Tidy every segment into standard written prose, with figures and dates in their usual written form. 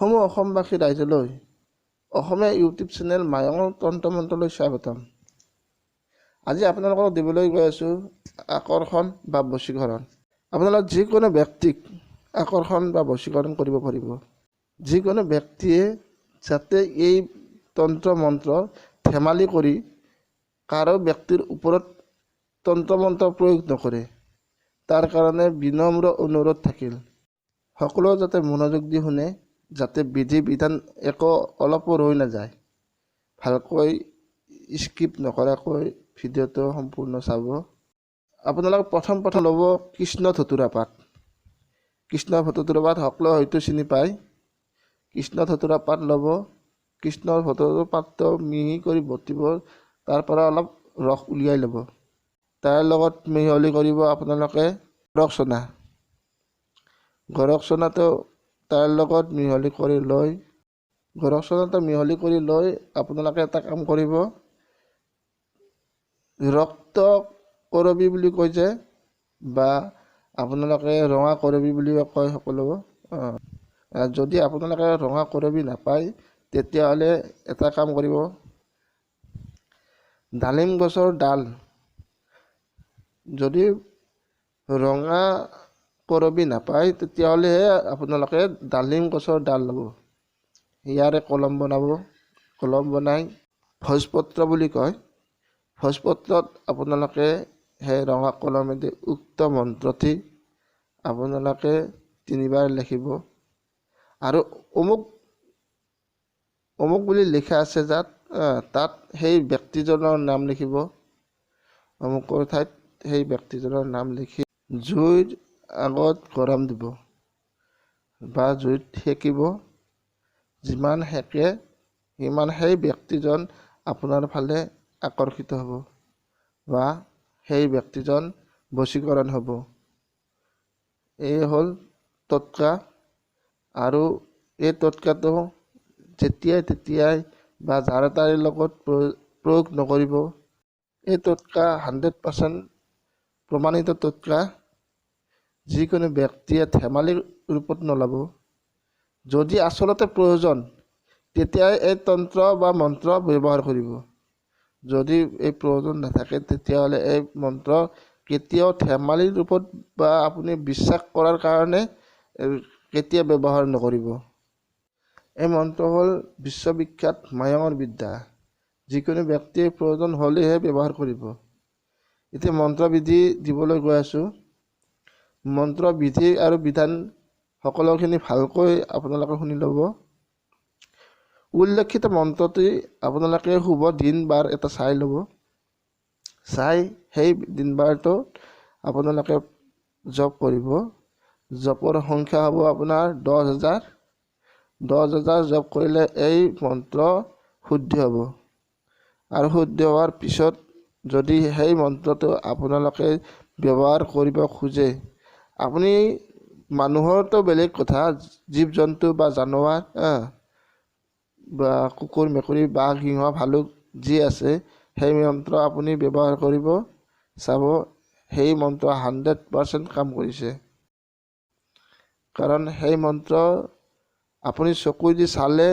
সমূহ অসমবাসী ৰাইজলৈ অসমীয়া ইউটিউব চেনেল মায়ঙৰ তন্ত্ৰ মন্ত্ৰলৈ স্বাগতম। আজি আপোনালোকক দিবলৈ গৈ আছোঁ আকৰ্ষণ বা বশীকৰণ। আপোনালোক যিকোনো ব্যক্তিক আকৰ্ষণ বা বশীকৰণ কৰিব পাৰিব। যিকোনো ব্যক্তিয়ে যাতে এই তন্ত্ৰ মন্ত্ৰ ধেমালি কৰি কাৰো ব্যক্তিৰ ওপৰত তন্ত্ৰ মন্ত্ৰ প্ৰয়োগ নকৰে, তাৰ কাৰণে বিনম্ৰ অনুৰোধ থাকিল। সকলোৱে যাতে মনোযোগ দি শুনে, যাতে বিধি বিধান একো অলপো ৰৈ নাযায়। ভালকৈ স্কিপ নকৰাকৈ ভিডিঅ'টো সম্পূৰ্ণ চাব। আপোনালোক প্ৰথম ল'ব কৃষ্ণ ধতুৰা পাত। কৃষ্ণ ধতুৰা পাত সকলোৱে হয়তো চিনি পায়। কৃষ্ণ ধতুৰা পাত ল'ব। কৃষ্ণ ধতুৰা পাতটো মিহি কৰি বটিব, তাৰ পৰা অলপ ৰস উলিয়াই ল'ব। তাৰ লগত মিহলি কৰিব আপোনালোকে গৰক চনা। গৰক চনাটো তাৰ লগত মিহলি কৰি লৈ আপোনালোকে এটা কাম কৰিব, ৰক্ত কৰবী বুলি কয় যে, বা আপোনালোকে ৰঙা কৰবী বুলি কয় সকলোৱে। যদি আপোনালোকে ৰঙা কৰবী নাপায়, তেতিয়াহ'লে এটা কাম কৰিব, ডালিম গছৰ ডাল, যদি ৰঙা কৰবী নাপায় তেতিয়াহ'লেহে আপোনালোকে ডালিম গছৰ ডাল ল'ব। ইয়াৰে কলম বনাব। কলম বনাই ভোজপত্ৰ বুলি কয়। ভোজপত্ৰত আপোনালোকে সেই ৰঙা কলমেদি উক্ত মন্ত্ৰটি আপোনালোকে 3 বাৰ লিখিব। আৰু অমুক বুলি লিখা আছে তাত সেই ব্যক্তিজনৰ নাম লিখিব। অমুকৰ ঠাইত সেই ব্যক্তিজনৰ নাম লিখি জুইৰ আগত গৰম দিব বা জুইত সেকিব। যিমান সেকে সিমান সেই ব্যক্তিজন আপোনাৰ ফালে আকৰ্ষিত হ'ব বা সেই ব্যক্তিজন বশীকৰণ হ'ব। এই হ'ল টটকা। আৰু এই টটকাটো যেতিয়াই তেতিয়াই বা যাৰ তাৰে লগত প্ৰয়োগ নকৰিব। এই টটকা 100% প্ৰমাণিত টটকা। যিকোনো ব্যক্তিয়ে ধেমালিৰ ৰূপত নল'ব। যদি আচলতে প্ৰয়োজন, তেতিয়াই এই তন্ত্ৰ বা মন্ত্ৰ ব্যৱহাৰ কৰিব। যদি এই প্ৰয়োজন নাথাকে, তেতিয়াহ'লে এই মন্ত্ৰ কেতিয়াও ধেমালিৰ ৰূপত বা আপুনি বিশ্বাস কৰাৰ কাৰণে কেতিয়া ব্যৱহাৰ নকৰিব। এই মন্ত্ৰ হ'ল বিশ্ববিখ্যাত মায়ঙৰ বিদ্যা। যিকোনো ব্যক্তিয়ে প্ৰয়োজন হ'লেহে ব্যৱহাৰ কৰিব। এতিয়া মন্ত্ৰবিধি দিবলৈ গৈ আছোঁ। মন্ত্ৰবিধি আৰু বিধান সকলোখিনি ভালকৈ আপোনালোকে শুনি ল'ব। উল্লেখিত মন্ত্ৰটি আপোনালোকে শুভ দিন বাৰ এটা চাই ল'ব। চাই সেই দিন বাৰটো আপোনালোকে জপ কৰিব। জপৰ সংখ্যা হ'ব আপোনাৰ 10,000। 10,000 জপ কৰিলে এই মন্ত্ৰ শুদ্ধ হ'ব। আৰু শুদ্ধ হোৱাৰ পিছত যদি সেই মন্ত্ৰটো আপোনালোকে ব্যৱহাৰ কৰিব খোজে, আপুনি মানুহৰতো বেলেগ কথা, জীৱ জন্তু বা জানোৱাৰ বা কুকুৰ মেকুৰী বাঘ সিংহ ভালুক যি আছে, সেই মন্ত্ৰ আপুনি ব্যৱহাৰ কৰিব। চাব সেই মন্ত্ৰ 100% কাম কৰিছে। কাৰণ সেই মন্ত্ৰ আপুনি চকুদি চালে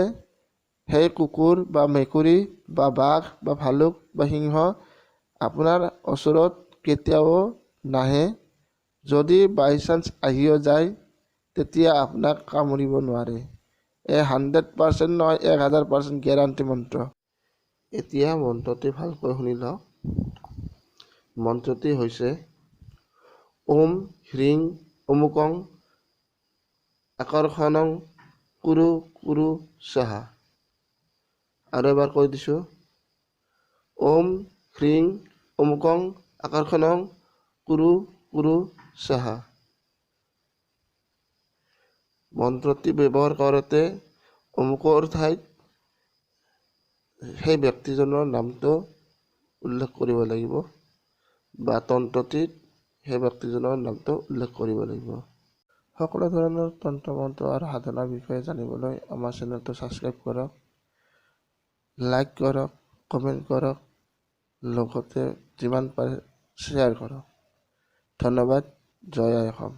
সেই কুকুৰ বা মেকুৰী বা বাঘ বা ভালুক বা সিংহ আপোনাৰ ওচৰত কেতিয়াও নাহে। যদি বাই চান্স আহিও যায়, তেতিয়া আপোনাক কামুৰিব নোৱাৰে। এই 100% নহয়, 1000% গেৰাণ্টি মন্ত্ৰ। এতিয়া মন্ত্ৰটি ভালকৈ শুনি লওক। মন্ত্ৰটি হৈছে ওম হ্ৰিং অমুকং আকৰ্ষণং কুৰু কুৰু স্বাহা। আৰু এবাৰ কৈ দিছোঁ, ওম হ্ৰিং অমুকং আকৰ্ষণং কুৰু কুৰু স্বাহা। মন্ত্ৰটি ব্যৱহাৰ কৰোঁতে অমুকৰ ঠাইত সেই ব্যক্তিজনৰ নামটো উল্লেখ কৰিব লাগিব বা তন্ত্ৰটিত সেই ব্যক্তিজনৰ নামটো উল্লেখ কৰিব লাগিব। সকলো ধৰণৰ তন্ত্ৰ মন্ত্ৰ আৰু সাধনাৰ বিষয়ে জানিবলৈ আমাৰ চেনেলটো ছাবস্ক্ৰাইব কৰক, লাইক কৰক, কমেণ্ট কৰক, লগতে যিমান পাৰে শ্বেয়াৰ কৰক। ধন্যবাদ। জয় আই অসম।